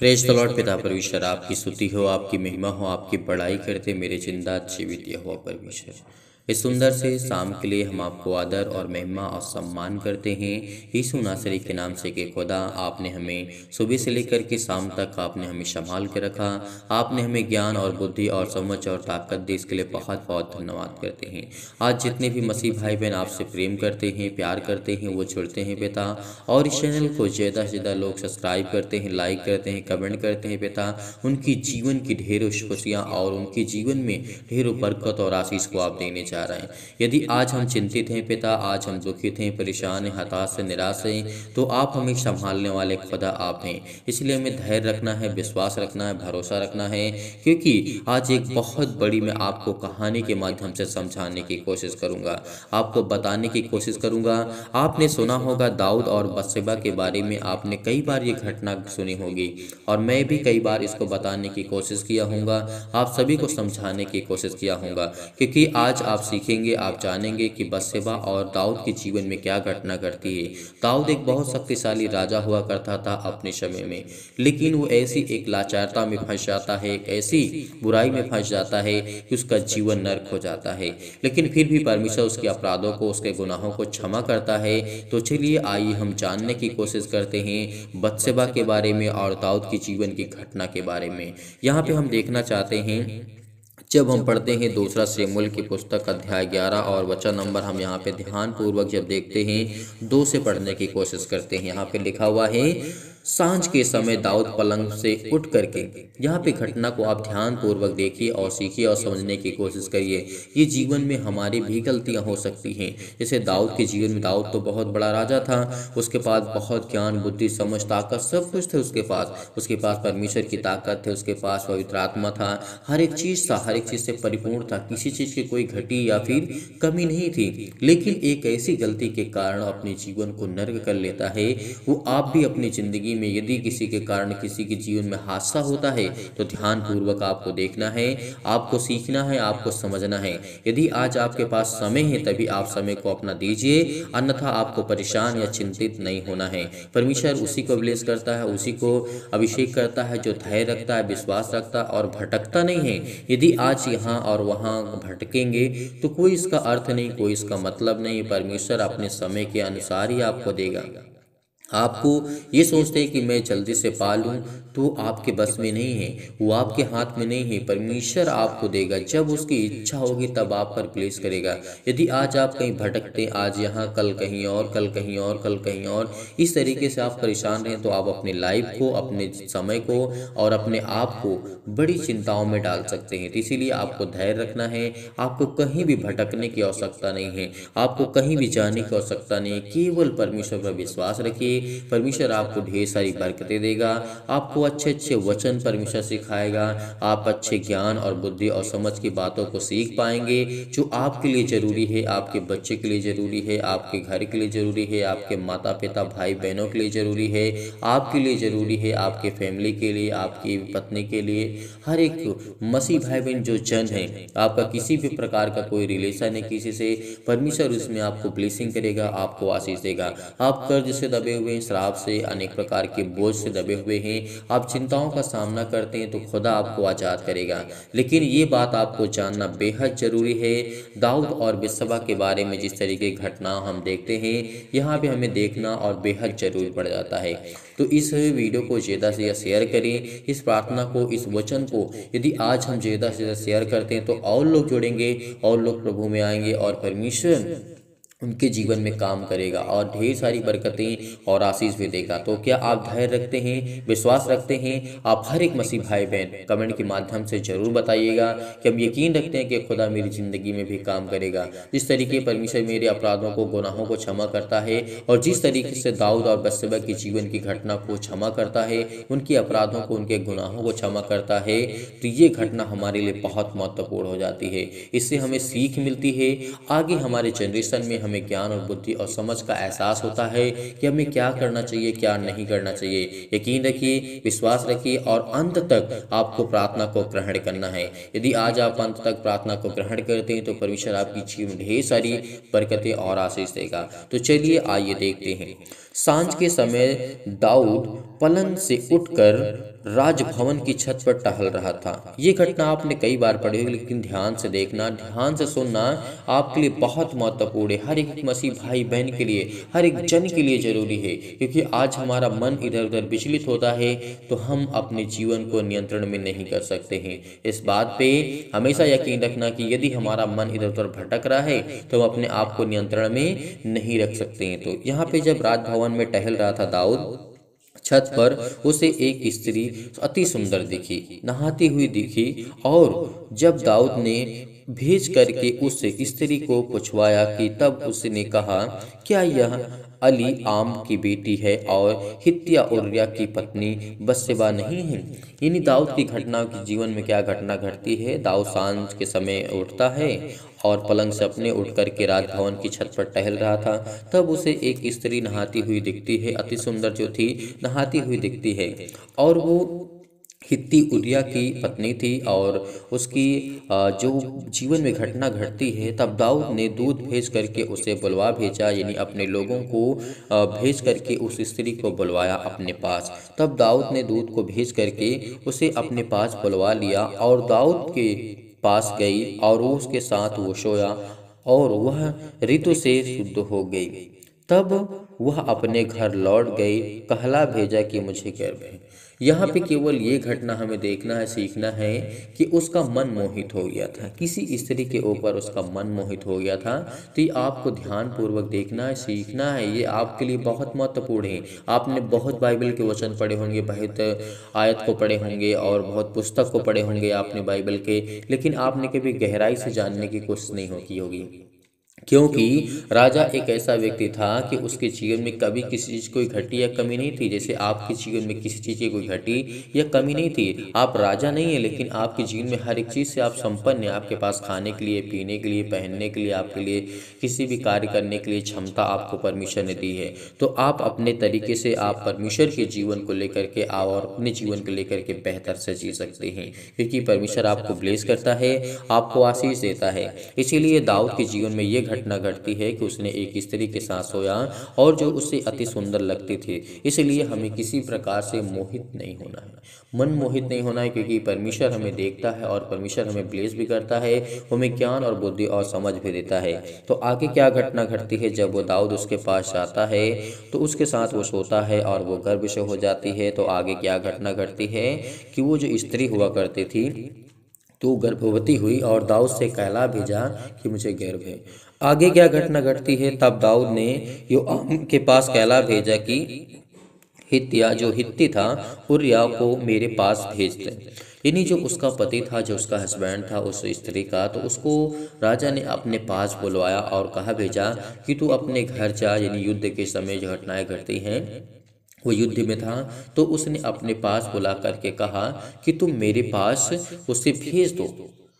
Praise the Lord. पिता परमेश्वर आपकी स्तुति हो, आपकी महिमा हो, आपकी बड़ाई करते मेरे जिंदा जीवित यहोवा परमेश्वर। इस सुंदर से शाम के लिए हम आपको आदर और महिमा और सम्मान करते हैं यीशु नासरी के नाम से कि खुदा आपने हमें सुबह से लेकर के शाम तक आपने हमें संभाल के रखा। आपने हमें ज्ञान और बुद्धि और समझ और ताकत दी, इसके लिए बहुत बहुत धन्यवाद करते हैं। आज जितने भी मसीह भाई बहन आपसे प्रेम करते हैं, प्यार करते हैं, वो जुड़ते हैं पिता, और इस चैनल को ज़्यादा से ज़्यादा लोग सब्सक्राइब करते हैं, लाइक करते हैं, कमेंट करते हैं पिता। उनकी जीवन की ढेरों खुशियाँ और उनके जीवन में ढेरों बरकत और आशीष को आप देने जा रहे हैं। यदि आज हम चिंतित हैं पिता, आज हम दुखित हैं, परेशान हैं, हताश हैं, निराश हैं, तो आप हमें संभालने वाले खुदा आप हैं। इसलिए हमें धैर्य रखना है, विश्वास रखना है, भरोसा रखना है, क्योंकि आज एक बहुत बड़ी मैं आपको कहानी के माध्यम से समझाने की कोशिश करूंगा, आपको बताने की कोशिश करूंगा। आपने सुना होगा दाऊद और बत्शेबा के बारे में, आपने कई बार ये घटना सुनी होगी और मैं भी कई बार इसको बताने की कोशिश किया हूँगा, आप सभी को समझाने की कोशिश किया हूँगा, क्योंकि आज आप सीखेंगे, आप जानेंगे कि बत्शेबा और दाऊद के जीवन में क्या घटना घटती है। दाऊद एक बहुत शक्तिशाली राजा हुआ करता था अपने समय में, लेकिन वो ऐसी एक लाचारता में फंस जाता है, एक ऐसी बुराई में फंस जाता है कि उसका जीवन नर्क हो जाता है। लेकिन फिर भी परमेश्वर उसके अपराधों को, उसके गुनाहों को क्षमा करता है। तो चलिए आइए हम जानने की कोशिश करते हैं बत्शेबा के बारे में और दाऊद की जीवन की घटना के बारे में। यहाँ पे हम देखना चाहते हैं, जब हम पढ़ते हैं दूसरा शमूएल की पुस्तक अध्याय 11 और वचन नंबर, हम यहाँ पे ध्यान पूर्वक जब देखते हैं 2 से पढ़ने की कोशिश करते हैं। यहाँ पे लिखा हुआ है, सांझ के समय दाऊद पलंग से उठ करके, यहाँ पे घटना को आप ध्यान पूर्वक देखिए और सीखिए और समझने की कोशिश करिए। ये जीवन में हमारी भी गलतियाँ हो सकती हैं। जैसे दाऊद के जीवन में, दाऊद तो बहुत बड़ा राजा था, उसके पास बहुत ज्ञान, बुद्धि, समझ, ताकत सब कुछ थे उसके पास परमेश्वर की ताकत थे, उसके पास पवित्र आत्मा था, हर एक चीज़ था, हर एक चीज़ से परिपूर्ण था, किसी चीज़ की कोई घटी या फिर कमी नहीं थी। लेकिन एक ऐसी गलती के कारण अपने जीवन को नर्क कर लेता है। वो आप भी अपनी ज़िंदगी में यदि किसी के कारण किसी के जीवन में हादसा होता है तो ध्यान पूर्वक आपको देखना है, आपको सीखना है, आपको समझना है। यदि आज आपके पास समय है तभी आप समय को अपना दीजिए, अन्यथा आपको परेशान या चिंतित नहीं होना है। परमेश्वर उसी को ब्लेस करता है, उसी को अभिषेक करता है जो धैर्य रखता है, विश्वास रखता है और भटकता नहीं है। यदि आज यहाँ और वहाँ भटकेंगे तो कोई इसका अर्थ नहीं, कोई इसका मतलब नहीं। परमेश्वर अपने समय के अनुसार ही आपको देगा। आपको ये सोचते हैं कि मैं जल्दी से पा लूँ, तो आपके बस में नहीं है, वो आपके हाथ में नहीं है। परमेश्वर आपको देगा, जब उसकी इच्छा होगी तब आप पर प्लेस करेगा। यदि आज आप कहीं भटकते, आज यहाँ, कल कहीं और, कल कहीं और, कल कहीं और, इस तरीके से आप परेशान रहें तो आप अपनी लाइफ को, अपने समय को और अपने आप को बड़ी चिंताओं में डाल सकते हैं। तो इसीलिए आपको धैर्य रखना है, आपको कहीं भी भटकने की आवश्यकता नहीं है, आपको कहीं भी जाने की आवश्यकता नहीं है। केवल परमेश्वर पर विश्वास रखिए, परमेश्वर आपको ढेर सारी बरकतें देगा, आपको अच्छे अच्छे वचन परमेश्वर सिखाएगा, आप अच्छे ज्ञान और बुद्धि और समझ की बातों को सीख पाएंगे जो आपके लिए ज़रूरी है, आपके बच्चे के लिए ज़रूरी है, आपके घर के लिए ज़रूरी है, आपके माता पिता भाई बहनों के लिए ज़रूरी है, आपके लिए ज़रूरी है, आपके फैमिली के लिए, आपकी पत्नी के लिए, हर एक मसीह भाई बहन जो जन है, आपका किसी भी प्रकार का कोई रिलेशन है किसी से, परमेश्वर उसमें आपको ब्लेसिंग करेगा, आपको आशीष देगा। आप कर्ज से दबे हुए, श्राप से, अनेक प्रकार के बोझ से दबे हुए हैं, आप चिंताओं का सामना करते हैं तो खुदा आपको आज़ाद करेगा। लेकिन ये बात आपको जानना बेहद ज़रूरी है। दाऊद और बत्शेबा के बारे में जिस तरीके की घटना हम देखते हैं, यहाँ पे हमें देखना और बेहद ज़रूरी पड़ जाता है। तो इस वीडियो को ज़्यादा से ज़्यादा शेयर करें, इस प्रार्थना को, इस वचन को यदि आज हम ज़्यादा से ज़्यादा शेयर करते हैं तो और लोग जुड़ेंगे, और लोग प्रभु में आएंगे और परमेश्वर उनके जीवन में काम करेगा और ढेर सारी बरकतें और आशीष भी देगा। तो क्या आप धैर्य रखते हैं, विश्वास रखते हैं? आप हर एक मसीह भाई बहन कमेंट के माध्यम से ज़रूर बताइएगा कि हम यकीन रखते हैं कि खुदा मेरी ज़िंदगी में भी काम करेगा। जिस तरीके परमेश्वर मेरे अपराधों को, गुनाहों को क्षमा करता है और जिस तरीके से दाऊद और बत्शेबा की जीवन की घटना को क्षमा करता है, उनके अपराधों को, उनके गुनाहों को क्षमा करता है, तो ये घटना हमारे लिए बहुत महत्वपूर्ण हो जाती है। इससे हमें सीख मिलती है, आगे हमारे जनरेशन में हमें ज्ञान और बुद्धि और समझ का एहसास होता है कि हमें क्या करना चाहिए, क्या नहीं करना चाहिए। यकीन रखिए, विश्वास रखिए और अंत तक आपको प्रार्थना को ग्रहण करना है। यदि आज आप अंत तक प्रार्थना को ग्रहण करते हैं तो परमेश्वर आपकी जीवन में ढेर सारी बरकतें और आशीष देगा। तो चलिए आइए देखते हैं। सांझ के समय दाऊद पलंग से उठकर राजभवन की छत पर टहल रहा था। ये घटना आपने कई बार पढ़ी होगी, लेकिन ध्यान से देखना, ध्यान से सुनना, आपके लिए बहुत महत्वपूर्ण है। हर एक मसीह भाई बहन के लिए, हर एक जन के लिए जरूरी है, क्योंकि आज हमारा मन इधर उधर विचलित होता है तो हम अपने जीवन को नियंत्रण में नहीं कर सकते हैं। इस बात पे हमेशा यकीन रखना कि यदि हमारा मन इधर उधर भटक रहा है तो हम अपने आप को नियंत्रण में नहीं रख सकते हैं। तो यहाँ पे जब राजभवन में टहल रहा था दाऊद, छत पर उसे एक स्त्री अति सुंदर दिखी, नहाती हुई दिखी, और जब दाऊद ने भेज करके उस स्त्री को पूछवाया कि तब उसने कहा, क्या यह अली आम की बेटी है और हित्तिया उरिय्याह की पत्नी बत्शेबा नहीं है? यानी दाऊद की घटना की जीवन में क्या घटना घटती है। दाऊद सांझ के समय उठता है और पलंग से अपने उठ कर के राजभवन की छत पर टहल रहा था। तब उसे एक स्त्री नहाती हुई दिखती है, अति सुंदर जो थी, नहाती हुई दिखती है, और वो हित्ती उरिय्याह की पत्नी थी। और उसकी जो जीवन में घटना घटती है, तब दाऊद ने दूत भेज करके उसे बुलवा भेजा, यानी अपने लोगों को भेज करके उस स्त्री को बुलवाया अपने पास। तब दाऊद ने दूत को भेज करके उसे अपने पास बुलवा लिया और दाऊद के पास गई और उसके साथ वो सोया और वह ऋतु से शुद्ध हो गई। तब वह अपने घर लौट गई, कहला भेजा कि मुझे गर्व है। यहाँ पे केवल ये घटना हमें देखना है, सीखना है कि उसका मन मोहित हो गया था, किसी स्त्री के ऊपर उसका मन मोहित हो गया था। तो ये आपको ध्यान पूर्वक देखना है, सीखना है, ये आपके लिए बहुत महत्वपूर्ण है। आपने बहुत बाइबल के वचन पढ़े होंगे, बहुत आयत को पढ़े होंगे और बहुत पुस्तक को पढ़े होंगे आपने बाइबल के, लेकिन आपने कभी गहराई से जानने की कोशिश नहीं की होगी। क्योंकि राजा एक ऐसा व्यक्ति था कि उसके जीवन में कभी किसी चीज़ कोई घटी या कमी नहीं थी। जैसे आपके जीवन में किसी चीज़ की कोई घटी या कमी नहीं थी। आप राजा नहीं है, लेकिन आपके जीवन में हर एक चीज़ से आप संपन्न हैं। आपके पास खाने के लिए, पीने के लिए, पहनने के लिए, आपके लिए किसी भी कार्य करने के लिए क्षमता आपको परमेश्वर ने दी है। तो आप अपने तरीके से आप परमेश्वर के जीवन को लेकर के और अपने जीवन को लेकर के बेहतर से जी सकते हैं, क्योंकि परमेश्वर आपको ब्लेस करता है, आपको आशीष देता है। इसीलिए दाऊद के जीवन में ये घटना घटती है कि उसने एक स्त्री के साथ सोया और जो उससे अति सुंदर लगती थी। इसलिए हमें किसी प्रकार से मोहित नहीं होना है, मन मोहित नहीं होना है, क्योंकि परमेश्वर हमें देखता है और परमेश्वर हमें ब्लेस भी करता है, हमें ज्ञान और बुद्धि और समझ भी देता है। तो आगे क्या घटना घटती है, जब वो दाऊद उसके पास जाता है तो उसके साथ वो सोता है और वो गर्भ से हो जाती है। तो आगे क्या घटना घटती है कि वो जो स्त्री हुआ करती थी तो गर्भवती हुई और दाऊद से कहला भेजा कि मुझे गर्भ है। आगे क्या घटना घटती है, तब दाऊद ने योआम के पास कहला भेजा कि हित्तिया जो हित्ती था उरिय्याह को मेरे पास भेज दे। यानी जो उसका पति था, जो उसका हस्बैंड था उस स्त्री का, तो उसको राजा ने अपने पास बुलवाया और कहा भेजा कि तू अपने घर जा। यानी युद्ध के समय जो घटनाएं घटती हैं, वो युद्ध में था, तो उसने अपने पास बुला करके कहा कि तुम मेरे पास उसे भेज दो।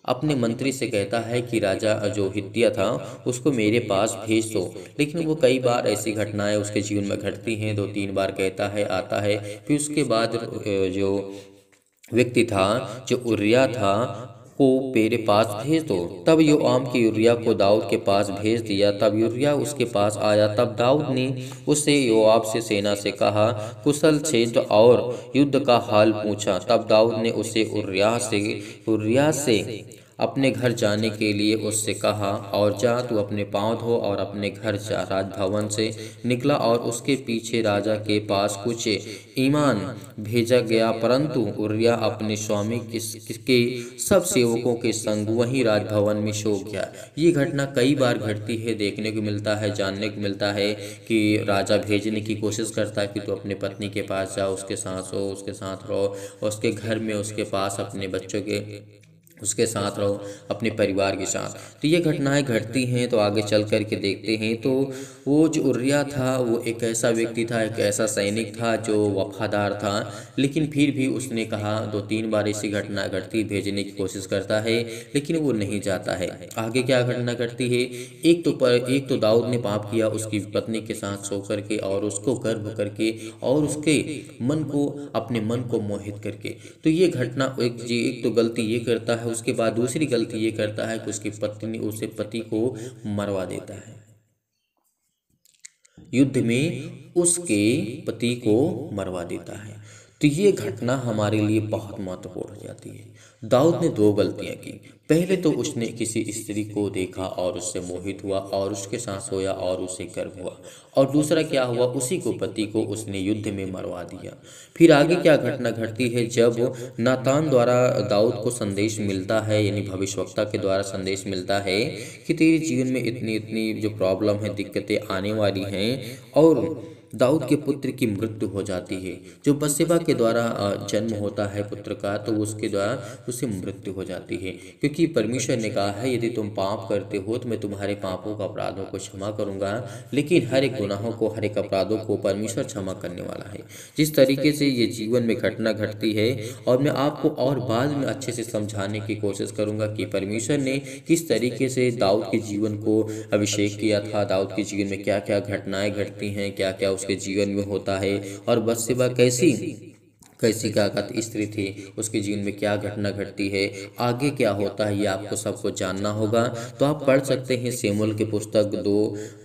अपने मंत्री से कहता है कि राजा जो हित्तिया था उसको मेरे पास भेज दो। लेकिन वो कई बार ऐसी घटनाएं उसके जीवन में घटती हैं, 2-3 बार कहता है, आता है। फिर उसके बाद जो व्यक्ति था, जो उरिय्याह था, को मेरे पास भेज दो। तब योआम की उरिय्याह को दाऊद के पास भेज दिया। तब उरिय्याह उसके पास आया। तब दाऊद ने उससे योआब से सेना से कहा, कुशल छेद और युद्ध का हाल पूछा। तब दाऊद ने उसे उरिय्याह से अपने घर जाने के लिए उससे कहा, और जा तू अपने पाँव धो और अपने घर जा। राजभवन से निकला और उसके पीछे राजा के पास कुछ ईमान भेजा गया, परंतु उरिय्याह अपने स्वामी के सब सेवकों के संग वहीं राजभवन में सो गया। ये घटना कई बार घटती है, देखने को मिलता है, जानने को मिलता है कि राजा भेजने की कोशिश करता है कि तू अपने पत्नी के पास जा, उसके साथ सो, उसके साथ रहो, उसके घर में, उसके पास अपने बच्चों के उसके साथ रहो, अपने परिवार के साथ। तो ये घटनाएं घटती हैं। तो आगे चल कर के देखते हैं, तो वो जो उरिय्याह था वो एक ऐसा व्यक्ति था, एक ऐसा सैनिक था जो वफादार था, लेकिन फिर भी उसने कहा, 2-3 बार ऐसी घटना घटती, भेजने की कोशिश करता है, लेकिन वो नहीं जाता है। आगे क्या घटना घटती है, एक तो दाऊद ने पाप किया उसकी पत्नी के साथ सो करके और उसको गर्भ करके और उसके मन को, अपने मन को मोहित करके। तो ये घटना एक तो गलती ये करता है, उसके बाद दूसरी गलती ये करता है कि उसकी पत्नी उसे पति को मरवा देता है। युद्ध में उसके पति को मरवा देता है। तो ये घटना हमारे लिए बहुत महत्वपूर्ण हो जाती है। दाऊद ने दो गलतियां की। पहले तो उसने किसी स्त्री को देखा और उससे मोहित हुआ और उसके साथ सोया और उसे गर्भ हुआ। और दूसरा क्या हुआ, उसी को पति को उसने युद्ध में मरवा दिया। फिर आगे क्या घटना घटती है, जब नातान द्वारा दाऊद को संदेश मिलता है, यानी भविष्यवक्ता के द्वारा संदेश मिलता है कि तेरे जीवन में इतनी इतनी जो प्रॉब्लम है, दिक्कतें आने वाली हैं और दाऊद के पुत्र की मृत्यु हो जाती है। जो बत्शेबा के द्वारा जन्म होता है पुत्र का, तो उसके द्वारा उसे मृत्यु हो जाती है, क्योंकि परमेश्वर ने कहा है यदि तुम पाप करते हो तो मैं तुम्हारे पापों का अपराधों को क्षमा करूंगा, लेकिन हर एक गुनाहों को, हर एक अपराधों को परमेश्वर क्षमा करने वाला है। जिस तरीके से ये जीवन में घटना घटती है, और मैं आपको और बाद में अच्छे से समझाने की कोशिश करूंगा कि परमेश्वर ने किस तरीके से दाऊद के जीवन को अभिषेक किया था, दाऊद के जीवन में क्या क्या घटनाएं घटती हैं, क्या क्या उसके जीवन में होता है, और बत्शेबा कैसी क्या कहते स्त्री थी, उसके जीवन में क्या घटना घटती है, आगे क्या होता है, ये आपको सबको जानना होगा। तो आप पढ़ सकते हैं शमूएल की पुस्तक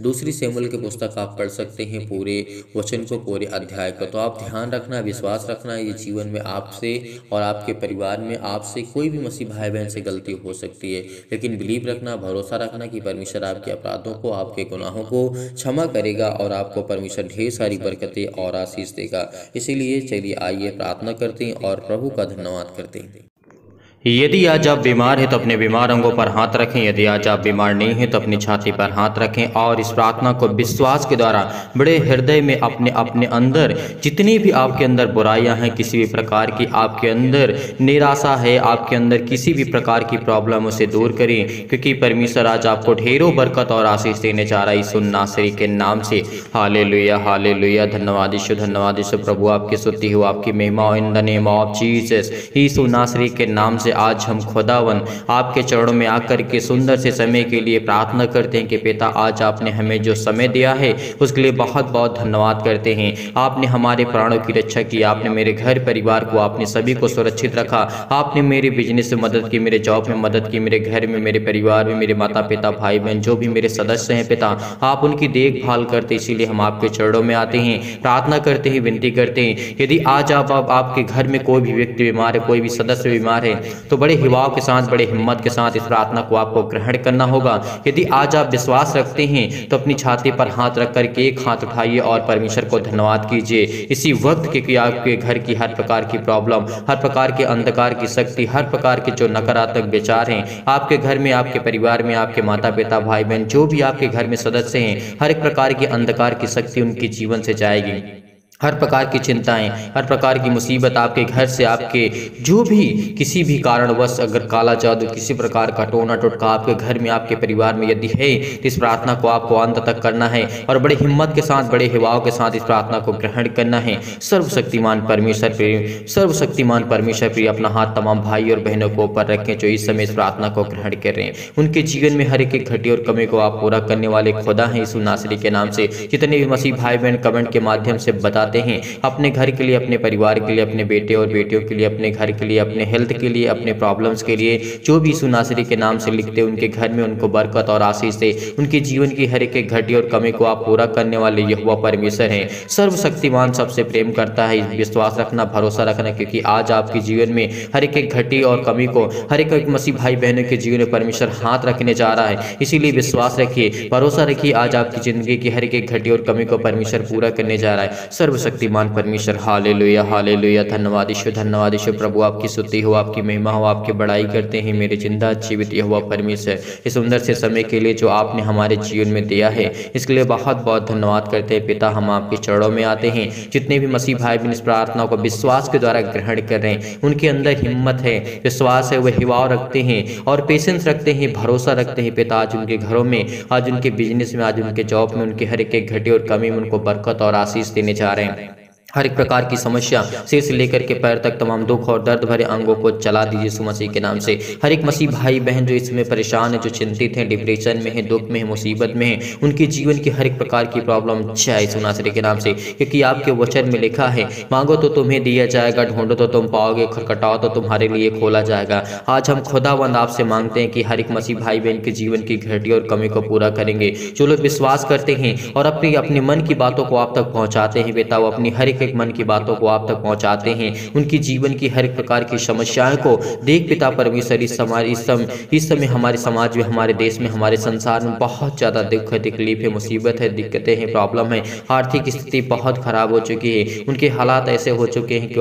दूसरी शमूएल की पुस्तक आप पढ़ सकते हैं, पूरे वचन को, पूरे अध्याय को। तो आप ध्यान रखना, विश्वास रखना, ये जीवन में आपसे और आपके परिवार में आपसे कोई भी मसीह भाई बहन से गलती हो सकती है, लेकिन बिलीव रखना, भरोसा रखना कि परमेश्वर आपके अपराधों को, आपके गुनाहों को क्षमा करेगा और आपको परमेश्वर ढेर सारी बरकतें और आशीष देगा। इसीलिए चलिए आइए प्रार्थना करते हैं और प्रभु का धन्यवाद करते हैं। यदि आज आप बीमार हैं तो अपने बीमार अंगों पर हाथ रखें। यदि आज आप बीमार नहीं हैं तो अपनी छाती पर हाथ रखें और इस प्रार्थना को विश्वास के द्वारा बड़े हृदय में अपने अपने अंदर जितनी भी आपके अंदर बुराइयां हैं, किसी भी प्रकार की आपके अंदर निराशा है, आपके अंदर किसी भी प्रकार की प्रॉब्लम, उसे दूर करें, क्योंकि परमेश्वर आज आपको ढेरों बरकत और आशीष देने जा रहा है यीशु नासरी के नाम से। Hallelujah, hallelujah. धन्यवाद यीशु, धन्यवाद यीशु। प्रभु आपकी स्तुति हो, आपकी महिमा हो, in the name of Jesus. Yeshu नासरी के नाम से आज हम खुदावन आपके चरणों में आकर के सुंदर से समय के लिए प्रार्थना करते हैं कि पिता आज आपने हमें जो समय दिया है उसके लिए बहुत बहुत धन्यवाद करते हैं। आपने हमारे प्राणों की रक्षा की, आपने मेरे घर परिवार को, आपने सभी को सुरक्षित रखा, आपने मेरे बिजनेस में मदद की, मेरे जॉब में मदद की, मेरे घर में, मेरे परिवार में, मेरे माता पिता भाई बहन जो भी मेरे सदस्य हैं पिता, आप उनकी देखभाल करते। इसीलिए हम आपके चरणों में आते हैं, प्रार्थना करते हैं, विनती करते हैं। यदि आज आप आपके घर में कोई भी व्यक्ति बीमार है, कोई भी सदस्य बीमार है, तो बड़े हिवाव के साथ, बड़े हिम्मत के साथ इस प्रार्थना को आपको ग्रहण करना होगा। यदि आज आप विश्वास रखते हैं तो अपनी छाती पर हाथ रख करके एक हाथ उठाइए और परमेश्वर को धन्यवाद कीजिए इसी वक्त के कि आपके घर की हर प्रकार की प्रॉब्लम, हर प्रकार के अंधकार की शक्ति, हर प्रकार के जो नकारात्मक विचार हैं आपके घर में, आपके परिवार में, आपके माता पिता भाई बहन जो भी आपके घर में सदस्य हैं, हर एक प्रकार की अंधकार की शक्ति उनके जीवन से जाएगी। हर प्रकार की चिंताएं, हर प्रकार की मुसीबत आपके घर से, आपके जो भी किसी भी कारणवश अगर काला जादू, किसी प्रकार का टोना टोटका आपके घर में, आपके परिवार में यदि है, तो इस प्रार्थना को आपको अंत तक करना है और बड़े हिम्मत के साथ, बड़े हिवाव के साथ इस प्रार्थना को ग्रहण करना है। सर्वशक्तिमान परमेश्वर प्रिय, सर्वशक्तिमान परमेश्वर प्रिय अपना हाथ तमाम भाई और बहनों को ऊपर रखें जो इस समय इस प्रार्थना को ग्रहण कर रहे हैं। उनके जीवन में हर एक घटी और कमी को आप पूरा करने वाले खुदा हैं यीशु नासरी के नाम से। जितने भी मसीह भाई बहन कमेंट के माध्यम से बता हैं अपने घर के लिए, अपने परिवार के लिए, अपने बेटे और बेटियों के लिए, अपने घर के लिए, अपने हेल्थ के लिए, अपने प्रॉब्लम्स के लिए, जो भी यीशु नासरी के नाम से लिखते हैं उनके घर में उनको बरकत और आशीष दे। उनके जीवन की हर एक घटी और कमी को आप पूरा करने वाले यहोवा परमेश्वर हैं। सर्वशक्तिमान सबसे प्रेम करता है, विश्वास रखना, भरोसा रखना, क्योंकि आज आपके जीवन में हर एक घटी और कमी को, हर एक मसीह भाई बहनों के जीवन में परमेश्वर हाथ रखने जा रहा है। इसीलिए विश्वास रखिए, भरोसा रखिए, आज आपकी जिंदगी की हर एक घटी और कमी को परमेश्वर पूरा करने जा रहा है। सर्वशक्तिमान परमेश्वर, हालेलुया, हालेलुया। धन्यवाद ईश्वर, धन्यवाद ईश्वर। प्रभु आपकी स्तुति हो, आपकी महिमा हो, आपकी बड़ाई करते हैं मेरे जिंदा जीवित यहोवा परमेश्वर। इस सुंदर से समय के लिए जो आपने हमारे जीवन में दिया है इसके लिए बहुत बहुत धन्यवाद करते हैं पिता। हम आपके चरणों में आते हैं। जितने भी मसीह भाई बहन इस प्रार्थना को विश्वास के द्वारा ग्रहण कर रहे हैं, उनके अंदर हिम्मत है, विश्वास है, वह हिवाव रखते हैं और पेशेंस रखते हैं, भरोसा रखते हैं पिता। आज उनके घरों में, आज उनके बिजनेस में, आज उनके जॉब में, उनके हर एक घटी और कमी में उनको बरकत और आशीष देने जा रहे हैं। हर एक प्रकार की समस्या सिर से लेकर के पैर तक तमाम दुख और दर्द भरे अंगों को चला दीजिए यीशु मसीह के नाम से। हर एक मसीह भाई बहन जो इसमें परेशान है, जो चिंतित हैं, डिप्रेशन में है, दुख में है, मुसीबत में है, उनके जीवन की हर एक प्रकार की प्रॉब्लम चाहे यीशु मसीह के नाम से, क्योंकि आपके वचन में लिखा है, मांगो तो तुम्हें दिया जाएगा, ढूंढो तो तुम पाओगे, खटखटाओ तो तुम्हारे लिए खोला जाएगा। आज हम खुदावंद आपसे मांगते हैं कि हर एक मसीह भाई बहन के जीवन की घटी और कमी को पूरा करेंगे। जो लोग विश्वास करते हैं और अपनी मन की बातों को आप तक पहुंचाते हैं बेटा, वो अपनी हर एक मन की बातों को आप तक पहुंचाते हैं, उनकी जीवन की हर एक प्रकार की समस्याएं को देख पिता परमेश्वर इस समय हमारे समाज में, हमारे देश में, हमारे संसार में बहुत ज़्यादा दुख है, तकलीफ है, मुसीबत है, दिक्कतें हैं, प्रॉब्लम है, आर्थिक स्थिति बहुत खराब हो चुकी है, उनके हालात ऐसे हो चुके हैं कि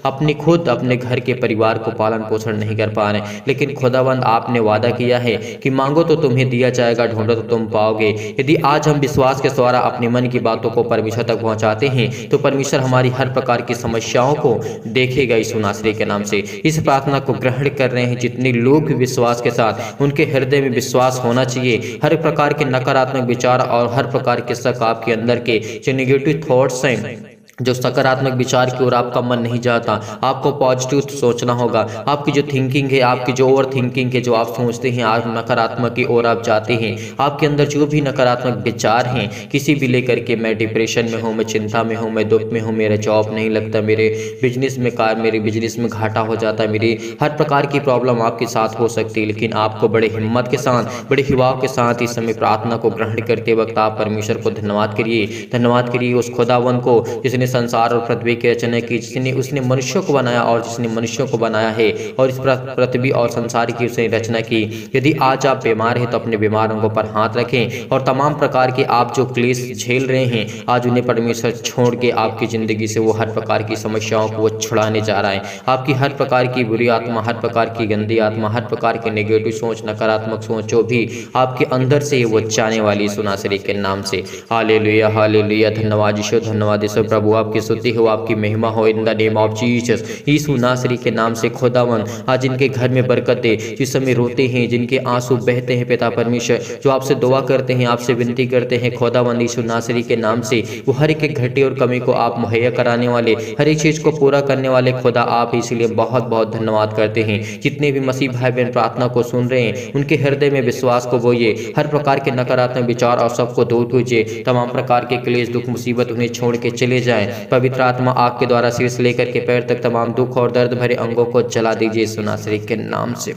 अपने खुद अपने घर के परिवार को पालन पोषण नहीं कर पा रहे। लेकिन खुदावंद आपने वादा किया है कि मांगो तो तुम्हें दिया जाएगा, ढूंढो तो तुम पाओगे। यदि आज हम विश्वास के द्वारा अपने मन की बातों को परमेश्वर तक पहुंचाते हैं तो परमेश्वर हमारी हर प्रकार की समस्याओं को देखेगा यीशु नासरी के नाम से। इस प्रार्थना को ग्रहण कर रहे हैं जितने लोग भी विश्वास के साथ, उनके हृदय में विश्वास होना चाहिए। हर प्रकार के नकारात्मक विचार और हर प्रकार के शक आपके अंदर के जो नेगेटिव थॉट्स हैं, जो सकारात्मक विचार की ओर आपका मन नहीं जाता, आपको पॉजिटिव सोचना होगा। आपकी जो थिंकिंग है, आपकी जो ओवर थिंकिंग है, जो आप सोचते हैं आप नकारात्मक की ओर आप जाते हैं, आपके अंदर जो भी नकारात्मक विचार हैं किसी भी लेकर के, मैं डिप्रेशन में हूँ, मैं चिंता में हूँ, मैं दुख में हूँ, मेरा जॉब नहीं लगता, मेरे बिजनेस में घाटा हो जाता है, मेरी हर प्रकार की प्रॉब्लम आपके साथ हो सकती है। लेकिन आपको बड़े हिम्मत के साथ, बड़े हिवाव के साथ इस समय प्रार्थना को ग्रहण करते वक्त आप परमेश्वर को धन्यवाद करिए उस खुदावन को जिसने संसार और पृथ्वी की रचना की, जिसने उसने मनुष्यों को बनाया और जिसने मनुष्यों को बनाया है और इस पृथ्वी और संसार की उसने रचना की। यदि आज आप बीमार हैं तो अपने बीमार अंगों पर हाथ रखें और तमाम प्रकार के आप जो क्लेश झेल रहे हैं आज उन्हें परमेश्वर छोड़ के आपकी जिंदगी से वो हर प्रकार की समस्याओं को वो छुड़ाने जा रहा है। आपकी हर प्रकार की बुरी आत्मा, हर प्रकार की गंदी आत्मा, हर प्रकार की नेगेटिव सोच, नकारात्मक सोच जो भी आपके अंदर से वो जाने वाली यीशु नासरी के नाम से। Hallelujah hallelujah. धन्यवाद यीशु, धन्यवाद यीशु। प्रभु आपकी स्तुति हो, आपकी महिमा हो in the name of Jesus. Yeshu नासरी के नाम से खुदावन आज इनके घर में बरकत दे, जिस समय रोते हैं, जिनके आंसू बहते हैं पिता परमेश्वर, जो आपसे दुआ करते हैं, आपसे विनती करते हैं खुदावन यीशु नासरी के नाम से, वो हर एक घटी और कमी को आप मुहैया कराने वाले, हर एक चीज को पूरा करने वाले खुदा आप, इसलिए बहुत बहुत धन्यवाद करते हैं। जितने भी मसीह भाई बहन प्रार्थना को सुन रहे हैं उनके हृदय में विश्वास को बोइए, हर प्रकार के नकारात्मक विचार और सबको दूर कीजिए, तमाम प्रकार के क्लेश दुख मुसीबत उन्हें छोड़ के चले जाएं। पवित्र आत्मा आग के द्वारा सिर से लेकर के पैर तक तमाम दुख और दर्द भरे अंगों को जला दीजिए यीशु नासरी के नाम से।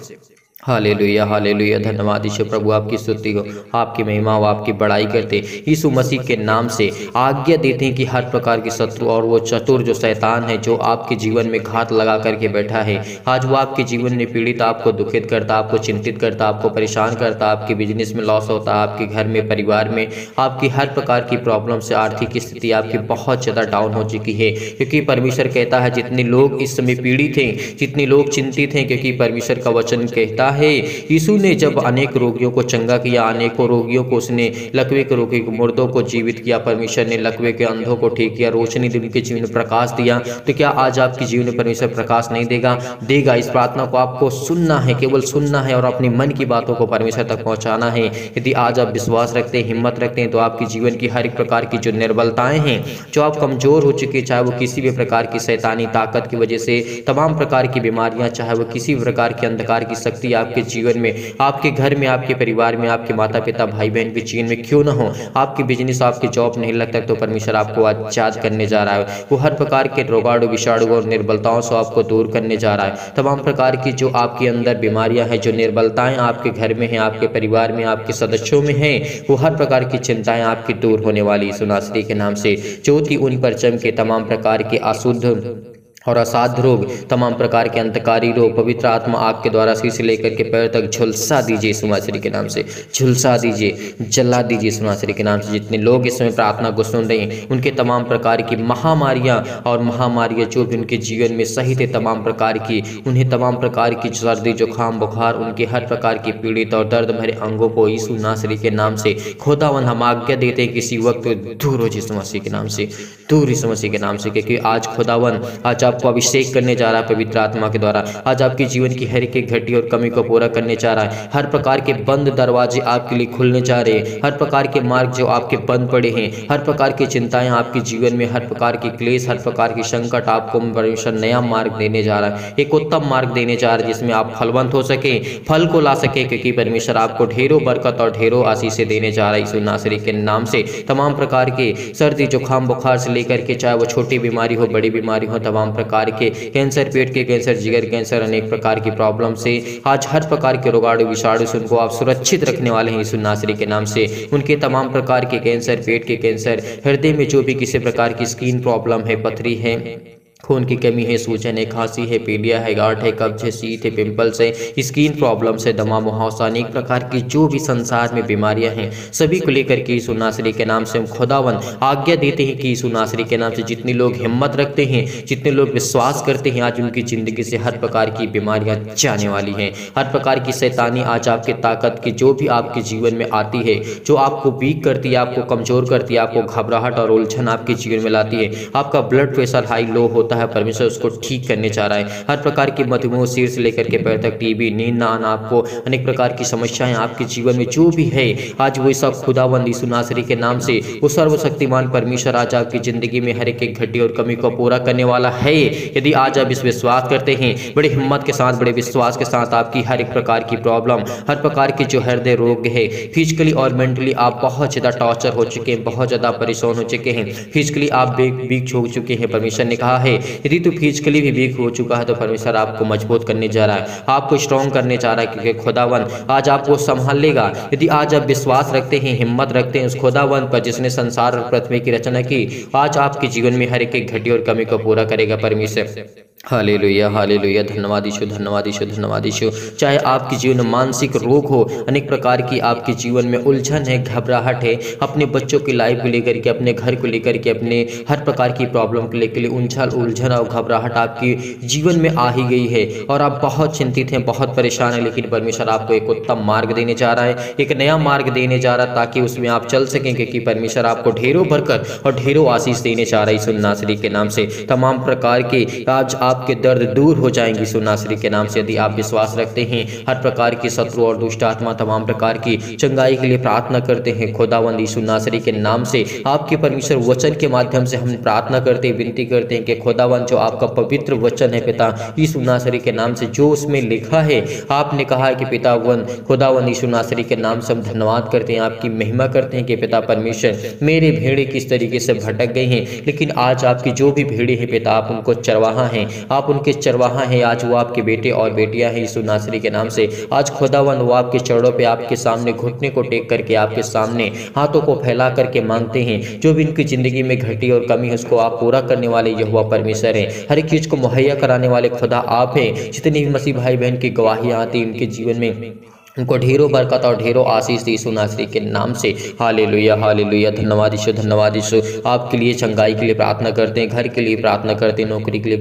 Hallelujah hallelujah. धन्यवाद यीशु। प्रभु आपकी स्तुति हो, आपकी महिमा हो, आपकी बड़ाई करते यीशु मसीह के नाम से आज्ञा देते हैं कि हर प्रकार की शत्रु और वो चतुर जो शैतान है, जो आपके जीवन में घात लगा करके बैठा है, आज वो आपके जीवन में पीड़ित, आपको दुखित करता, आपको चिंतित करता, आपको परेशान करता, आपके बिजनेस में लॉस होता, आपके घर में परिवार में आपकी हर प्रकार की प्रॉब्लम से आर्थिक स्थिति आपकी बहुत ज़्यादा डाउन हो चुकी है। क्योंकि परमेश्वर कहता है जितने लोग इस समय पीड़ित हैं, जितने लोग चिंतित हैं, क्योंकि परमेश्वर का वचन कहता है यीशु ने जब अनेक रोगियों को चंगा किया, अनेकों रोगियों को उसने, लकवे के रोगी को, मुर्दों को जीवित किया, परमेश्वर ने लकवे के अंधों को ठीक किया, रोशनी दी, उनके जीवन में प्रकाश दिया, तो क्या आज आपके जीवन में परमेश्वर प्रकाश नहीं देगा? इस प्रार्थना को आपको सुनना है, केवल सुनना है और अपनी मन की बातों को परमेश्वर तक पहुंचाना है। यदि आज आप विश्वास रखते हैं, हिम्मत रखते हैं, तो आपके जीवन की हर एक प्रकार की जो निर्बलताएं हैं, जो आप कमजोर हो चुके, चाहे वो किसी भी प्रकार की शैतानी ताकत की वजह से, तमाम प्रकार की बीमारियां, चाहे वो किसी भी प्रकार की अंधकार की शक्ति आपके जीवन में, आपके घर में, आपके परिवार में, आपके माता पिता भाई बहन के जीवन में क्यों ना हो, आपके बिजनेस, आपके जॉब नहीं लगता, तो परमेश्वर आपको आजाद करने जा रहा है। वो हर प्रकार के रोगाणु, विषाणु और निर्बलताओं से आपको दूर करने जा रहा है। तमाम प्रकार की जो आपके अंदर बीमारियां हैं, जो निर्बलताएं आपके घर में हैं, आपके परिवार में, आपके सदस्यों में हैं, वो हर प्रकार की चिंताएं आपकी दूर होने वाली यीशु नासरी के नाम से। ज्योति उन पर चमके, तमाम प्रकार के अशुद्ध और असाध्य रोग, तमाम प्रकार के अंतकारी रोग, पवित्र आत्मा आग के द्वारा सिर से लेकर के पैर तक झुलसा दीजिए यीशु मसीह के नाम से, झुलसा दीजिए, जला दीजिए यीशु मसीह के नाम से। जितने लोग इस समय प्रार्थना को सुन रहे हैं उनके तमाम प्रकार की महामारियां जो भी उनके जीवन में सहित है, तमाम प्रकार की, उन्हें तमाम प्रकार की सर्दी जुकाम बुखार, उनके हर प्रकार की पीड़ित और दर्द भरे अंगों को यीशु नासरी के नाम से खुदावंद हम आज्ञा देते हैं किसी वक्त दूर हो यीशु मसीह के नाम से। दूर इस मसीह के नाम से, क्योंकि आज खुदावन आज आपको अभिषेक करने जा रहा है पवित्र आत्मा के द्वारा। आज आपके जीवन की हर एक घटी और कमी को पूरा करने जा रहा है। हर प्रकार के बंद दरवाजे आपके लिए खुलने जा रहे हैं। हर प्रकार के मार्ग जो आपके बंद पड़े हैं, हर प्रकार की चिंताएं आपके जीवन में, हर प्रकार की क्लेश, हर प्रकार की संकट, आपको परमेश्वर नया मार्ग देने जा रहा है। एक उत्तम मार्ग देने जा रहा है जिसमें आप फलवंत हो सके, फल को ला सके, क्योंकि परमेश्वर आपको ढेरों बरकत और ढेरों आशीष देने जा रहा है यीशु नासरी के नाम से। तमाम प्रकार के सर्दी जुकाम बुखार से लेकर के, चाहे वो छोटी बीमारी हो बड़ी बीमारी हो, तमाम प्रकार के कैंसर, पेट के कैंसर, जिगर कैंसर, अनेक प्रकार की प्रॉब्लम से आज हर प्रकार के रोगाणु विषाणु से उनको आप सुरक्षित रखने वाले हैं यीशु नासरी के नाम से। उनके तमाम प्रकार के कैंसर, पेट के कैंसर, हृदय में जो भी किसी प्रकार की स्किन प्रॉब्लम है, पथरी है, खून की कमी है, सूजन है, खांसी है, पीलिया है, गांठ है, कब्ज है, शीत है, पिंपल्स है, स्किन प्रॉब्लम से, दमा मुहावसा, अनेक प्रकार की जो भी संसार में बीमारियां हैं, सभी को लेकर के यीशु नासरी के नाम से हम खुदावन आज्ञा देते हैं कि यीशु नासरी के नाम से जितने लोग हिम्मत रखते हैं, जितने लोग विश्वास करते हैं, आज उनकी जिंदगी से हर प्रकार की बीमारियां जाने वाली हैं। हर प्रकार की शैतानी आज आपके ताकत की जो भी आपके जीवन में आती है, जो आपको वीक करती है, आपको कमजोर करती है, आपको घबराहट और उलझन आपके जीवन में लाती है, आपका ब्लड प्रेशर हाई लो होता है, परमेश्वर उसको ठीक करने चाह रहा है। हर प्रकार की मधुमेह, सिर से लेकर के पैर तक, टीबी, नींद ना आना, आपको अनेक प्रकार की समस्याएं आपके जीवन में जो भी है, आज वो सब खुदावंद यीशु नासरी के नाम से वो सर्वशक्तिमान परमेश्वर आज आपकी जिंदगी में हर एक घटी और कमी को पूरा करने वाला है। यदि आज आप इस विश्वास करते हैं, बड़े हिम्मत के साथ, बड़े विश्वास के साथ, आपकी हर एक प्रकार की प्रॉब्लम, हर प्रकार के जो हृदय रोग है, फिजिकली और मेंटली आप बहुत ज्यादा टॉर्चर हो चुके हैं, बहुत ज्यादा परेशान हो चुके हैं, फिजिकली आप वीक हो चुके हैं, परमेश्वर ने कहा है यदि तो फिजिकली भी वीक हो चुका है तो परमेश्वर आपको मजबूत करने जा रहा है, आपको स्ट्रॉन्ग करने जा रहा है, क्योंकि खुदावन आज आपको संभाल लेगा। यदि आज आप विश्वास रखते हैं, हिम्मत रखते हैं उस खुदावन पर जिसने संसार और पृथ्वी की रचना की, आज आपके जीवन में हर एक घटी और कमी को पूरा करेगा परमेश्वर। हालेलुया, हालेलुया, धन्यवाद यीशु, धन्यवाद यीशु, धन्यवाद यीशु। चाहे आपके जीवन में मानसिक रोग हो, अनेक प्रकार की आपके जीवन में उलझन है, घबराहट है, अपने बच्चों की लाइफ को लेकर के, अपने घर को लेकर के, अपने हर प्रकार की प्रॉब्लम को लेकर उलझन और घबराहट आपके जीवन में आ ही गई है और आप बहुत चिंतित हैं, बहुत परेशान हैं, लेकिन परमेश्वर आपको एक उत्तम मार्ग देने जा रहा है, एक नया मार्ग देने जा रहा है ताकि उसमें आप चल सकें, क्योंकि परमेश्वर आपको ढेरों बरकत और ढेरों आशीष देने जा रहा है यीशु नासरी के नाम से। तमाम प्रकार के आज आपके दर्द दूर हो जाएंगे यीशु नासरी के नाम से। यदि आप विश्वास रखते हैं, हर प्रकार की शत्रु और दुष्ट आत्मा तमाम प्रकार की चंगाई के लिए प्रार्थना करते हैं, खुदावंद यीशु नासरी के नाम से आपके परमेश्वर वचन के माध्यम से हम प्रार्थना करते हैं, विनती करते हैं कि खुदावंद जो आपका पवित्र वचन है पिता यीशु नासरी के नाम से, जो उसमें लिखा है, आपने कहा है कि पितावन खुदावंद यीशु नासरी के नाम से हम धन्यवाद करते हैं, आपकी महिमा करते हैं कि पिता परमेश्वर मेरे भेड़े किस तरीके से भटक गए हैं, लेकिन आज आपकी जो भी भेड़े हैं पिता, आप उनको चरवाहा हैं, आप उनके चरवाहा हैं। आज वो आपके बेटे और बेटियां हैं यीशु नासरी के नाम से। आज खुदावन वो आपके चरणों पे, आपके सामने घुटने को टेक करके, आपके सामने हाथों को फैला करके मांगते हैं, जो भी इनकी जिंदगी में घटी और कमी है उसको आप पूरा करने वाले यहोवा परमेश्वर हैं। हर एक चीज को मुहैया कराने वाले खुदा आप हैं। जितनी भी मसीह भाई बहन की गवाही आती है उनके जीवन में उनको ढेरों बरकत और ढेरों आशीष यीशु नासरी के नाम से। हालेलुया, हालेलुया, धन्यवाद यीशु, धन्यवाद यीशु। आपके लिए चंगाई के लिए प्रार्थना करते हैं, घर के लिए प्रार्थना करते हैं, नौकरी के लिए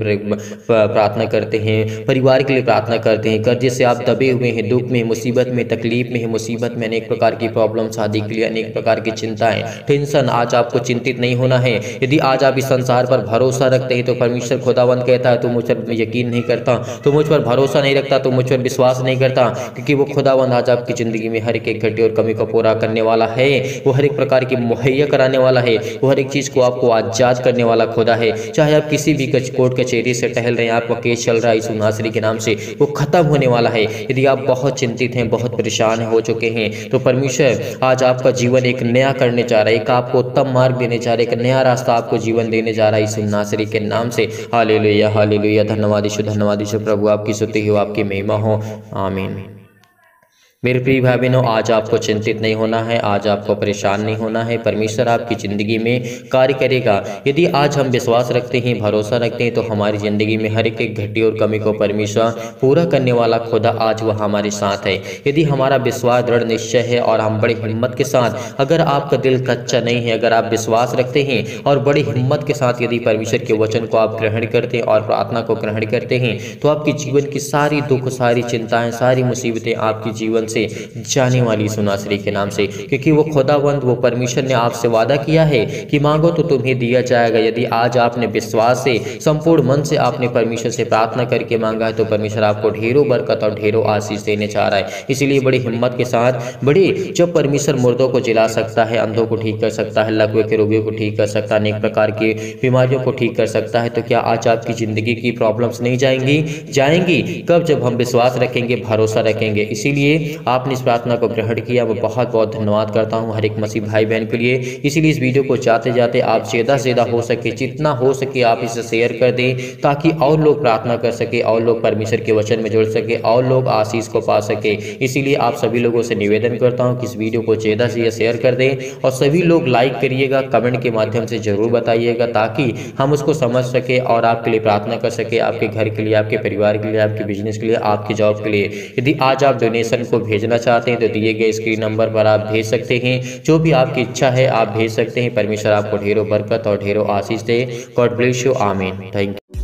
प्रार्थना करते हैं, परिवार के लिए प्रार्थना करते हैं। कर्जे से आप दबे हुए हैं, दुख में, मुसीबत में, तकलीफ में है, मुसीबत में, अनेक प्रकार की प्रॉब्लम, शादी के लिए अनेक प्रकार की चिंताएं, टेंशन, आज आपको चिंतित नहीं होना है। यदि आज आप इस संसार पर भरोसा रखते हैं तो परमेश्वर खुदावंद कहता है, तू मुझ पर यकीन नहीं करता, तो मुझ पर भरोसा नहीं रखता, तो मुझ पर विश्वास नहीं करता, क्योंकि वो खुदावंद आज आपकी जिंदगी में हर एक घटी और कमी को पूरा करने वाला है। वो हर एक प्रकार की मुहैया कराने वाला है, वो हर एक चीज को आपको आजाद करने वाला खुदा है। चाहे आप किसी भी कोर्ट कचहरी से टहल रहे हैं, आपका केस चल रहा है यीशु नासरी के नाम से, वो खत्म होने वाला है। यदि आप बहुत चिंतित हैं, बहुत परेशान हो चुके हैं, तो परमेश्वर आज आपका जीवन एक नया करने जा रहा है, एक आपको उत्तम मार्ग देने जा रहा है, एक नया रास्ता आपको जीवन देने जा रहा है यीशु नासरी के नाम से। हालेलुया, हालेलुया, धन्यवाद यीशु, धन्यवाद यीशु। प्रभु आपकी स्तुति हो, आपकी महिमा हो, आमीन। मेरे प्रिय भाई बहनों, आज आपको चिंतित नहीं होना है, आज आपको परेशान नहीं होना है। परमेश्वर आपकी ज़िंदगी में कार्य करेगा। यदि आज हम विश्वास रखते हैं, भरोसा रखते हैं, तो हमारी ज़िंदगी में हर एक घटी और कमी को परमेश्वर पूरा करने वाला खुदा आज वह हमारे साथ है। यदि हमारा विश्वास दृढ़ निश्चय है और हम बड़ी हिम्मत के साथ, अगर आपका दिल कच्चा नहीं है, अगर आप विश्वास रखते हैं और बड़ी हिम्मत के साथ यदि परमेश्वर के वचन को आप ग्रहण करते हैं और प्रार्थना को ग्रहण करते हैं, तो आपके जीवन की सारी दुख, सारी चिंताएँ, सारी मुसीबतें आपके जीवन से जाने वाली सुनासरी के नाम से, क्योंकि वो खुदावंद, वो परमेश्वर ने आपसे वादा किया है कि मांगो तो तुम्हें दिया जाएगा। यदि आज आपने विश्वास से, संपूर्ण मन से आपने परमेश्वर से प्रार्थना करके मांगा है तो परमेश्वर आपको ढेरों बरकत और ढेरों आशीष देने चाह रहा है। इसलिए बड़ी हिम्मत के साथ, जब परमेश्वर मुर्दों को जिला सकता है, अंधों को ठीक कर सकता है, लकवे के रोगियों को ठीक कर सकता है, अनेक प्रकार की बीमारियों को ठीक कर सकता है, तो क्या आज आपकी जिंदगी की प्रॉब्लम्स नहीं जाएंगी? कब? जब हम विश्वास रखेंगे, भरोसा रखेंगे। इसीलिए आपने इस प्रार्थना को ग्रहण किया, मैं बहुत बहुत धन्यवाद करता हूँ हर एक मसीह भाई बहन के लिए। इसीलिए इस वीडियो को जाते जाते आप ज़्यादा से ज़्यादा हो सके, जितना हो सके आप इसे शेयर कर दें, ताकि और लोग प्रार्थना कर सके, और लोग परमेश्वर के वचन में जुड़ सके, और लोग आशीष को पा सके। इसीलिए आप सभी लोगों से निवेदन करता हूं कि इस वीडियो को ज़्यादा से शेयर कर दें, और सभी लोग लाइक करिएगा, कमेंट के माध्यम से जरूर बताइएगा, ताकि हम उसको समझ सके और आपके लिए प्रार्थना कर सके, आपके घर के लिए, आपके परिवार के लिए, आपके बिजनेस के लिए, आपके जॉब के लिए। यदि आज आप डोनेशन को भेजना चाहते हैं तो दिए गए स्क्रीन नंबर पर आप भेज सकते हैं। जो भी आपकी इच्छा है आप भेज सकते हैं। परमेश्वर आपको ढेरों बरकत और ढेरों आशीष दे। God bless you. आमीन। Thank you.